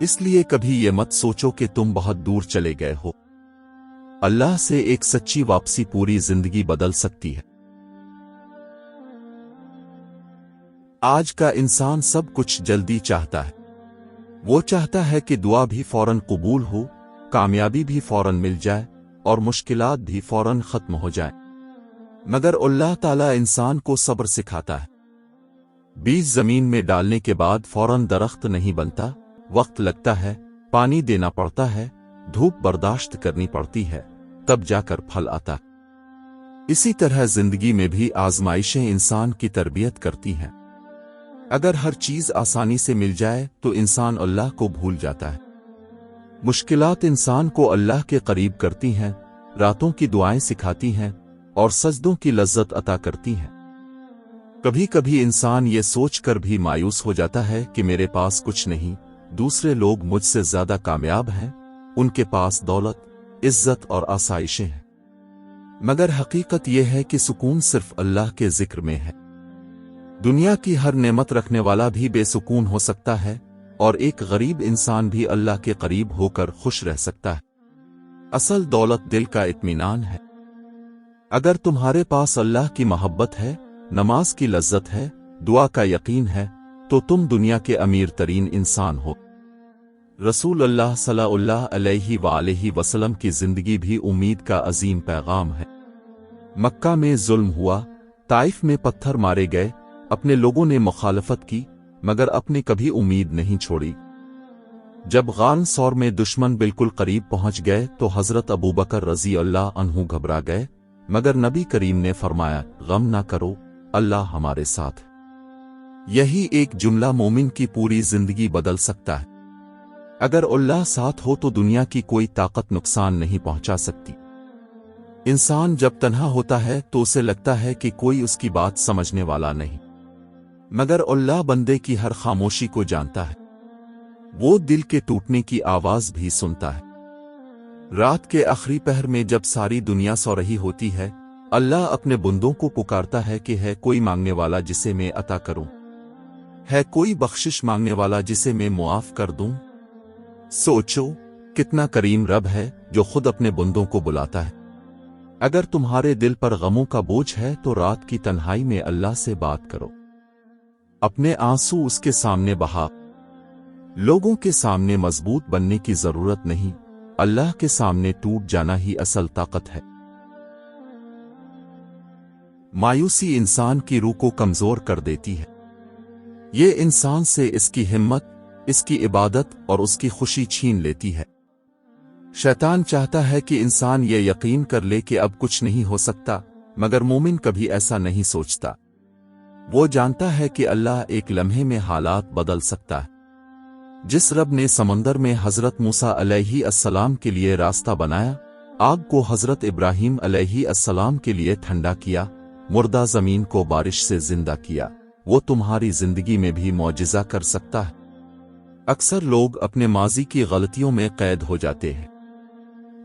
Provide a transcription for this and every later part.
اس لیے کبھی یہ مت سوچو کہ تم بہت دور چلے گئے ہو۔ اللہ سے ایک سچی واپسی پوری زندگی بدل سکتی ہے۔ آج کا انسان سب کچھ جلدی چاہتا ہے۔ وہ چاہتا ہے کہ دعا بھی فوراً قبول ہو، کامیابی بھی فوراً مل جائے اور مشکلات بھی فوراً ختم ہو جائیں۔ مگر اللہ تعالیٰ انسان کو صبر سکھاتا ہے۔ بیج زمین میں ڈالنے کے بعد فوراً درخت نہیں بنتا، وقت لگتا ہے، پانی دینا پڑتا ہے، دھوپ برداشت کرنی پڑتی ہے، تب جا کر پھل آتا۔ اسی طرح زندگی میں بھی آزمائشیں انسان کی تربیت کرتی ہیں۔ اگر ہر چیز آسانی سے مل جائے تو انسان اللہ کو بھول جاتا ہے۔ مشکلات انسان کو اللہ کے قریب کرتی ہیں، راتوں کی دعائیں سکھاتی ہیں اور سجدوں کی لذت عطا کرتی ہیں۔ کبھی کبھی انسان یہ سوچ کر بھی مایوس ہو جاتا ہے کہ میرے پاس کچھ نہیں، دوسرے لوگ مجھ سے زیادہ کامیاب ہیں، ان کے پاس دولت، عزت اور آسائشیں ہیں۔ مگر حقیقت یہ ہے کہ سکون صرف اللہ کے ذکر میں ہے۔ دنیا کی ہر نعمت رکھنے والا بھی بے سکون ہو سکتا ہے اور ایک غریب انسان بھی اللہ کے قریب ہو کر خوش رہ سکتا ہے۔ اصل دولت دل کا اطمینان ہے۔ اگر تمہارے پاس اللہ کی محبت ہے، نماز کی لذت ہے، دعا کا یقین ہے، تو تم دنیا کے امیر ترین انسان ہو۔ رسول اللہ صلی اللہ علیہ وآلہ وسلم کی زندگی بھی امید کا عظیم پیغام ہے۔ مکہ میں ظلم ہوا، طائف میں پتھر مارے گئے، اپنے لوگوں نے مخالفت کی، مگر اپنے کبھی امید نہیں چھوڑی۔ جب غار ثور میں دشمن بالکل قریب پہنچ گئے تو حضرت ابوبکر رضی اللہ عنہ گھبرا گئے، مگر نبی کریم نے فرمایا، غم نہ کرو، اللہ ہمارے ساتھ۔ یہی ایک جملہ مومن کی پوری زندگی بدل سکتا ہے۔ اگر اللہ ساتھ ہو تو دنیا کی کوئی طاقت نقصان نہیں پہنچا سکتی۔ انسان جب تنہا ہوتا ہے تو اسے لگتا ہے کہ کوئی اس کی بات سمجھنے والا نہیں، مگر اللہ بندے کی ہر خاموشی کو جانتا ہے۔ وہ دل کے ٹوٹنے کی آواز بھی سنتا ہے۔ رات کے آخری پہر میں جب ساری دنیا سو رہی ہوتی ہے، اللہ اپنے بندوں کو پکارتا ہے کہ ہے کوئی مانگنے والا جسے میں عطا کروں، ہے کوئی بخشش مانگنے والا جسے میں معاف کر دوں۔ سوچو کتنا کریم رب ہے جو خود اپنے بندوں کو بلاتا ہے۔ اگر تمہارے دل پر غموں کا بوجھ ہے تو رات کی تنہائی میں اللہ سے بات کرو۔ اپنے آنسو اس کے سامنے بہا۔ لوگوں کے سامنے مضبوط بننے کی ضرورت نہیں، اللہ کے سامنے ٹوٹ جانا ہی اصل طاقت ہے۔ مایوسی انسان کی روح کو کمزور کر دیتی ہے۔ یہ انسان سے اس کی ہمت، اس کی عبادت اور اس کی خوشی چھین لیتی ہے۔ شیطان چاہتا ہے کہ انسان یہ یقین کر لے کہ اب کچھ نہیں ہو سکتا، مگر مومن کبھی ایسا نہیں سوچتا۔ وہ جانتا ہے کہ اللہ ایک لمحے میں حالات بدل سکتا ہے۔ جس رب نے سمندر میں حضرت موسیٰ علیہ السلام کے لیے راستہ بنایا، آگ کو حضرت ابراہیم علیہ السلام کے لیے ٹھنڈا کیا، مردہ زمین کو بارش سے زندہ کیا، وہ تمہاری زندگی میں بھی معجزہ کر سکتا ہے۔ اکثر لوگ اپنے ماضی کی غلطیوں میں قید ہو جاتے ہیں۔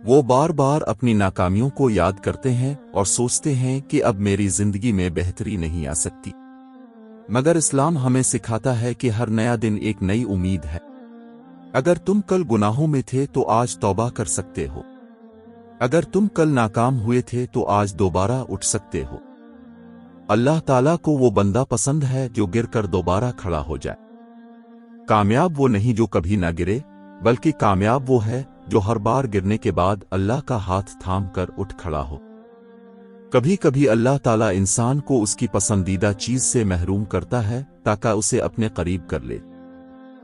وہ بار بار اپنی ناکامیوں کو یاد کرتے ہیں اور سوچتے ہیں کہ اب میری زندگی میں بہتری نہیں آ سکتی۔ مگر اسلام ہمیں سکھاتا ہے کہ ہر نیا دن ایک نئی امید ہے۔ اگر تم کل گناہوں میں تھے تو آج توبہ کر سکتے ہو۔ اگر تم کل ناکام ہوئے تھے تو آج دوبارہ اٹھ سکتے ہو۔ اللہ تعالیٰ کو وہ بندہ پسند ہے جو گر کر دوبارہ کھڑا ہو جائے۔ کامیاب وہ نہیں جو کبھی نہ گرے، بلکہ کامیاب وہ ہے جو ہر بار گرنے کے بعد اللہ کا ہاتھ تھام کر اٹھ کھڑا ہو۔ کبھی کبھی اللہ تعالیٰ انسان کو اس کی پسندیدہ چیز سے محروم کرتا ہے تاکہ اسے اپنے قریب کر لے۔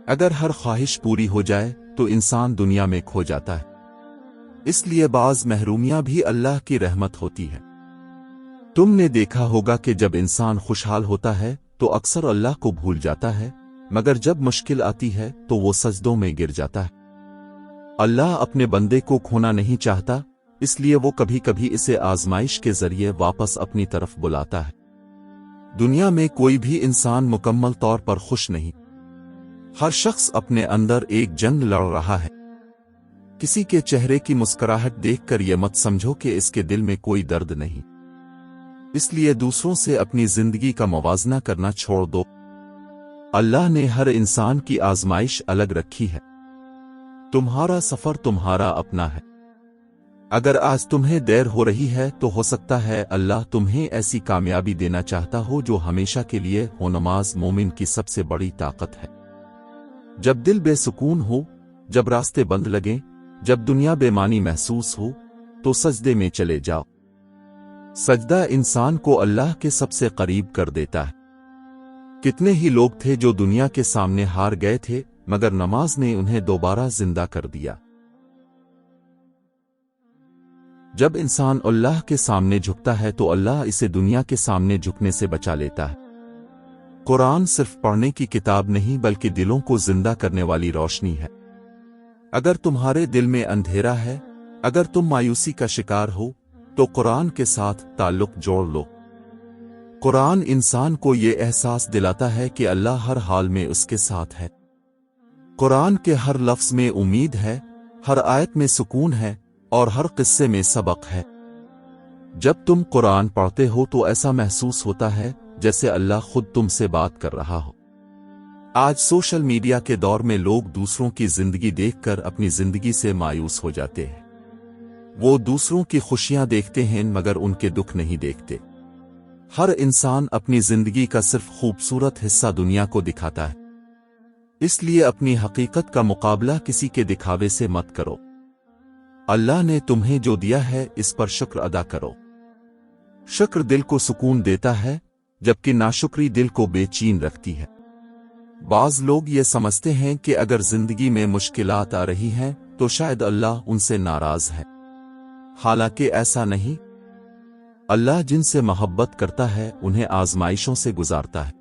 اگر ہر خواہش پوری ہو جائے تو انسان دنیا میں کھو جاتا ہے۔ اس لیے بعض محرومیاں بھی اللہ کی رحمت ہوتی ہے۔ تم نے دیکھا ہوگا کہ جب انسان خوشحال ہوتا ہے تو اکثر اللہ کو بھول جاتا ہے، مگر جب مشکل آتی ہے تو وہ سجدوں میں گر جاتا ہے۔ اللہ اپنے بندے کو کھونا نہیں چاہتا، اس لیے وہ کبھی کبھی اسے آزمائش کے ذریعے واپس اپنی طرف بلاتا ہے۔ دنیا میں کوئی بھی انسان مکمل طور پر خوش نہیں۔ ہر شخص اپنے اندر ایک جنگ لڑ رہا ہے۔ کسی کے چہرے کی مسکراہٹ دیکھ کر یہ مت سمجھو کہ اس کے دل میں کوئی درد نہیں۔ اس لیے دوسروں سے اپنی زندگی کا موازنہ کرنا چھوڑ دو۔ اللہ نے ہر انسان کی آزمائش الگ رکھی ہے۔ تمہارا سفر تمہارا اپنا ہے۔ اگر آج تمہیں دیر ہو رہی ہے تو ہو سکتا ہے اللہ تمہیں ایسی کامیابی دینا چاہتا ہو جو ہمیشہ کے لیے ہو۔ نماز مومن کی سب سے بڑی طاقت ہے۔ جب دل بے سکون ہو، جب راستے بند لگیں، جب دنیا بے معنی محسوس ہو، تو سجدے میں چلے جاؤ۔ سجدہ انسان کو اللہ کے سب سے قریب کر دیتا ہے۔ کتنے ہی لوگ تھے جو دنیا کے سامنے ہار گئے تھے، مگر نماز نے انہیں دوبارہ زندہ کر دیا۔ جب انسان اللہ کے سامنے جھکتا ہے تو اللہ اسے دنیا کے سامنے جھکنے سے بچا لیتا ہے۔ قرآن صرف پڑھنے کی کتاب نہیں بلکہ دلوں کو زندہ کرنے والی روشنی ہے۔ اگر تمہارے دل میں اندھیرا ہے، اگر تم مایوسی کا شکار ہو، تو قرآن کے ساتھ تعلق جوڑ لو۔ قرآن انسان کو یہ احساس دلاتا ہے کہ اللہ ہر حال میں اس کے ساتھ ہے۔ قرآن کے ہر لفظ میں امید ہے، ہر آیت میں سکون ہے، اور ہر قصے میں سبق ہے۔ جب تم قرآن پڑھتے ہو تو ایسا محسوس ہوتا ہے جیسے اللہ خود تم سے بات کر رہا ہو۔ آج سوشل میڈیا کے دور میں لوگ دوسروں کی زندگی دیکھ کر اپنی زندگی سے مایوس ہو جاتے ہیں۔ وہ دوسروں کی خوشیاں دیکھتے ہیں مگر ان کے دکھ نہیں دیکھتے۔ ہر انسان اپنی زندگی کا صرف خوبصورت حصہ دنیا کو دکھاتا ہے۔ اس لیے اپنی حقیقت کا مقابلہ کسی کے دکھاوے سے مت کرو۔ اللہ نے تمہیں جو دیا ہے اس پر شکر ادا کرو۔ شکر دل کو سکون دیتا ہے، جبکہ ناشکری دل کو بے چین رکھتی ہے۔ بعض لوگ یہ سمجھتے ہیں کہ اگر زندگی میں مشکلات آ رہی ہیں تو شاید اللہ ان سے ناراض ہے، حالانکہ ایسا نہیں۔ اللہ جن سے محبت کرتا ہے انہیں آزمائشوں سے گزارتا ہے۔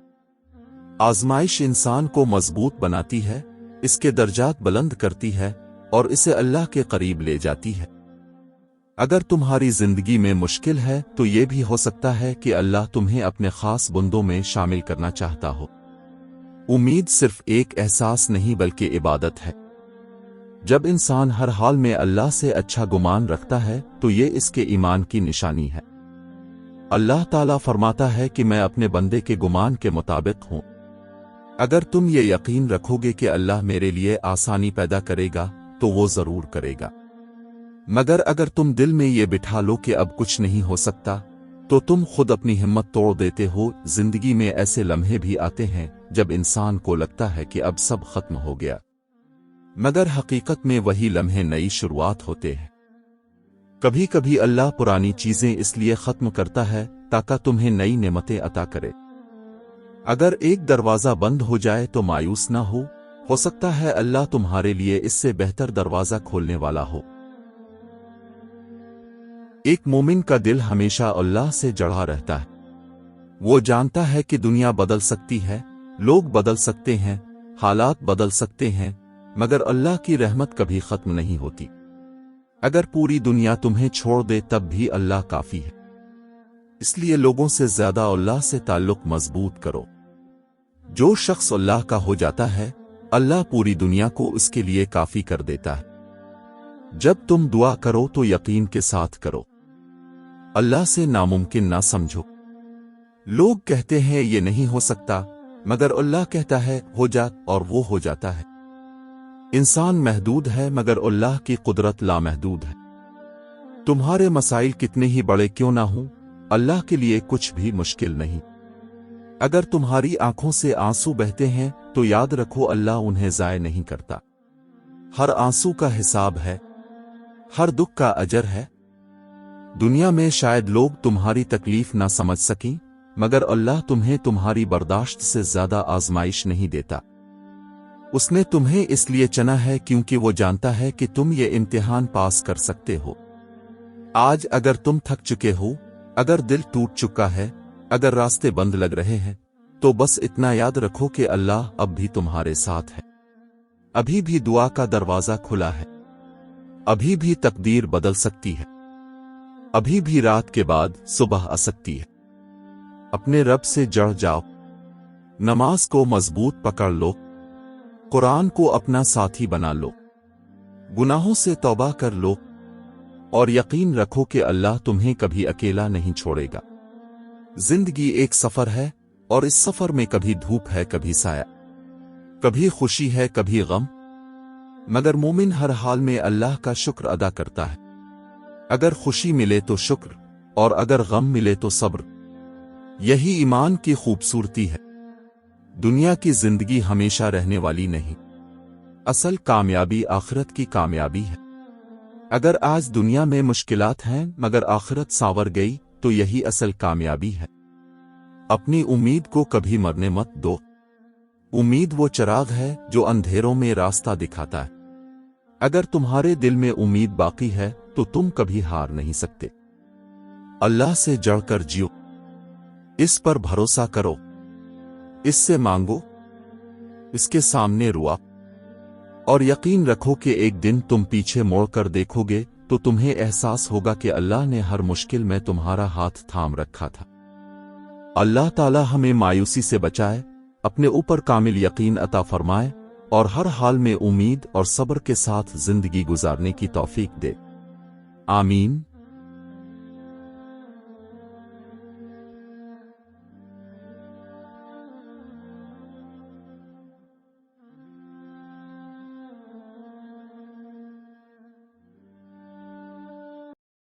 آزمائش انسان کو مضبوط بناتی ہے، اس کے درجات بلند کرتی ہے اور اسے اللہ کے قریب لے جاتی ہے۔ اگر تمہاری زندگی میں مشکل ہے تو یہ بھی ہو سکتا ہے کہ اللہ تمہیں اپنے خاص بندوں میں شامل کرنا چاہتا ہو۔ امید صرف ایک احساس نہیں بلکہ عبادت ہے۔ جب انسان ہر حال میں اللہ سے اچھا گمان رکھتا ہے تو یہ اس کے ایمان کی نشانی ہے۔ اللہ تعالیٰ فرماتا ہے کہ میں اپنے بندے کے گمان کے مطابق ہوں۔ اگر تم یہ یقین رکھو گے کہ اللہ میرے لیے آسانی پیدا کرے گا تو وہ ضرور کرے گا، مگر اگر تم دل میں یہ بٹھا لو کہ اب کچھ نہیں ہو سکتا تو تم خود اپنی ہمت توڑ دیتے ہو۔ زندگی میں ایسے لمحے بھی آتے ہیں جب انسان کو لگتا ہے کہ اب سب ختم ہو گیا، مگر حقیقت میں وہی لمحے نئی شروعات ہوتے ہیں۔ کبھی کبھی اللہ پرانی چیزیں اس لیے ختم کرتا ہے تاکہ تمہیں نئی نعمتیں عطا کرے۔ اگر ایک دروازہ بند ہو جائے تو مایوس نہ ہو سکتا ہے اللہ تمہارے لیے اس سے بہتر دروازہ کھولنے والا ہو۔ ایک مومن کا دل ہمیشہ اللہ سے جڑا رہتا ہے۔ وہ جانتا ہے کہ دنیا بدل سکتی ہے، لوگ بدل سکتے ہیں، حالات بدل سکتے ہیں، مگر اللہ کی رحمت کبھی ختم نہیں ہوتی۔ اگر پوری دنیا تمہیں چھوڑ دے تب بھی اللہ کافی ہے۔ اس لیے لوگوں سے زیادہ اللہ سے تعلق مضبوط کرو۔ جو شخص اللہ کا ہو جاتا ہے، اللہ پوری دنیا کو اس کے لیے کافی کر دیتا ہے۔ جب تم دعا کرو تو یقین کے ساتھ کرو، اللہ سے ناممکن نہ سمجھو۔ لوگ کہتے ہیں یہ نہیں ہو سکتا، مگر اللہ کہتا ہے ہو جا اور وہ ہو جاتا ہے۔ انسان محدود ہے مگر اللہ کی قدرت لامحدود ہے۔ تمہارے مسائل کتنے ہی بڑے کیوں نہ ہوں، اللہ کے لیے کچھ بھی مشکل نہیں۔ اگر تمہاری آنکھوں سے آنسو بہتے ہیں تو یاد رکھو اللہ انہیں ضائع نہیں کرتا۔ ہر آنسو کا حساب ہے، ہر دکھ کا اجر ہے۔ دنیا میں شاید لوگ تمہاری تکلیف نہ سمجھ سکیں، مگر اللہ تمہیں تمہاری برداشت سے زیادہ آزمائش نہیں دیتا۔ اس نے تمہیں اس لیے چنا ہے کیونکہ وہ جانتا ہے کہ تم یہ امتحان پاس کر سکتے ہو۔ آج اگر تم تھک چکے ہو، اگر دل ٹوٹ چکا ہے، اگر راستے بند لگ رہے ہیں، تو بس اتنا یاد رکھو کہ اللہ اب بھی تمہارے ساتھ ہے۔ ابھی بھی دعا کا دروازہ کھلا ہے، ابھی بھی تقدیر بدل سکتی ہے، ابھی بھی رات کے بعد صبح آ سکتی ہے۔ اپنے رب سے جڑ جاؤ، نماز کو مضبوط پکڑ لو، قرآن کو اپنا ساتھی بنا لو، گناہوں سے توبہ کر لو، اور یقین رکھو کہ اللہ تمہیں کبھی اکیلا نہیں چھوڑے گا۔ زندگی ایک سفر ہے، اور اس سفر میں کبھی دھوپ ہے، کبھی سایہ، کبھی خوشی ہے، کبھی غم۔ مگر مومن ہر حال میں اللہ کا شکر ادا کرتا ہے۔ اگر خوشی ملے تو شکر، اور اگر غم ملے تو صبر۔ یہی ایمان کی خوبصورتی ہے۔ دنیا کی زندگی ہمیشہ رہنے والی نہیں، اصل کامیابی آخرت کی کامیابی ہے۔ اگر آج دنیا میں مشکلات ہیں مگر آخرت سانور گئی تو یہی اصل کامیابی ہے۔ اپنی امید کو کبھی مرنے مت دو۔ امید وہ چراغ ہے جو اندھیروں میں راستہ دکھاتا ہے۔ اگر تمہارے دل میں امید باقی ہے تو تم کبھی ہار نہیں سکتے۔ اللہ سے جڑ کر جیو، اس پر بھروسہ کرو، اس سے مانگو، اس کے سامنے روا، اور یقین رکھو کہ ایک دن تم پیچھے موڑ کر دیکھو گے تو تمہیں احساس ہوگا کہ اللہ نے ہر مشکل میں تمہارا ہاتھ تھام رکھا تھا۔ اللہ تعالی ہمیں مایوسی سے بچائے، اپنے اوپر کامل یقین عطا فرمائے، اور ہر حال میں امید اور صبر کے ساتھ زندگی گزارنے کی توفیق دے۔ آمین۔